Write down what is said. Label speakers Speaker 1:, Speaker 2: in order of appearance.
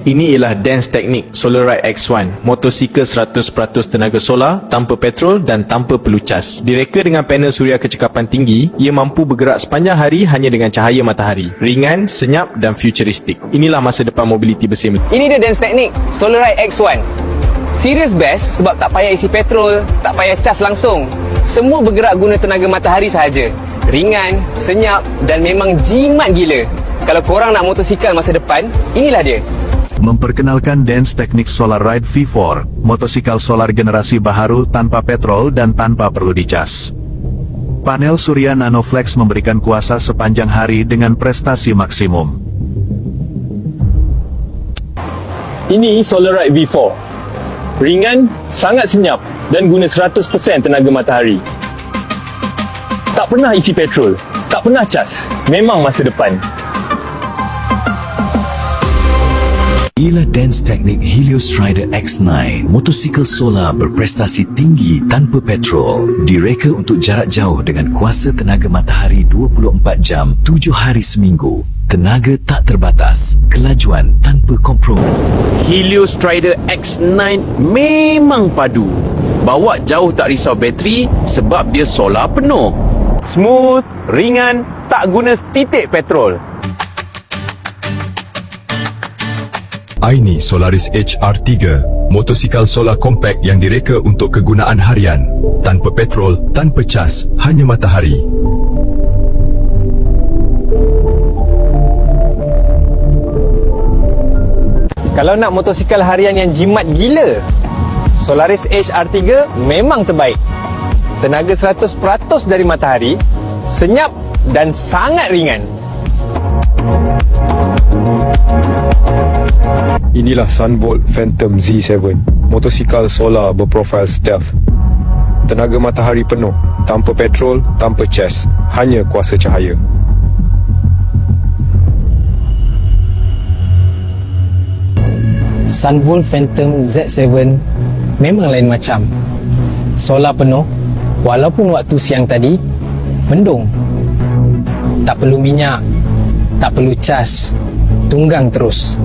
Speaker 1: Ini ialah Dance Technic Solarite X1, motosikal 100% tenaga solar, tanpa petrol dan tanpa perlu cas. Direka dengan panel suria kecekapan tinggi, ia mampu bergerak sepanjang hari hanya dengan cahaya matahari. Ringan, senyap dan futuristik. Inilah masa depan mobiliti bersih.
Speaker 2: Ini dia Dance Technic Solarite X1. Serius best sebab tak payah isi petrol, tak payah cas langsung. Semua bergerak guna tenaga matahari sahaja. Ringan, senyap dan memang jimat gila. Kalau korang nak motosikal masa depan, inilah dia.
Speaker 3: Memperkenalkan Dance Technic Solarite V4, motosikal solar generasi baharu tanpa petrol dan tanpa perlu dicas. Panel surya Nanoflex memberikan kuasa sepanjang hari dengan prestasi maksimum.
Speaker 4: Ini Solarite V4. Ringan, sangat senyap dan guna 100% tenaga matahari. Tak pernah isi petrol, tak pernah cas. Memang masa depan.
Speaker 5: Inilah Dance Technic Helios Strider X9, motosikal solar berprestasi tinggi tanpa petrol. Direka untuk jarak jauh dengan kuasa tenaga matahari 24 jam, 7 hari seminggu. Tenaga tak terbatas, kelajuan tanpa kompromi.
Speaker 6: Helios Strider X9 memang padu. Bawa jauh tak risau bateri sebab dia solar penuh.
Speaker 4: Smooth, ringan, tak guna setitik petrol.
Speaker 7: Aini Solaris HR3, motosikal solar compact yang direka untuk kegunaan harian. Tanpa petrol, tanpa cas, hanya matahari.
Speaker 2: Kalau nak motosikal harian yang jimat gila, Solaris HR3 memang terbaik. Tenaga 100% dari matahari, senyap dan sangat ringan.
Speaker 8: Inilah Sunvolt Phantom Z7, motosikal solar berprofil stealth. Tenaga matahari penuh, tanpa petrol, tanpa cas, hanya kuasa cahaya.
Speaker 9: Sunvolt Phantom Z7 memang lain macam. Solar penuh, walaupun waktu siang tadi mendung. Tak perlu minyak, tak perlu cas, tunggang terus.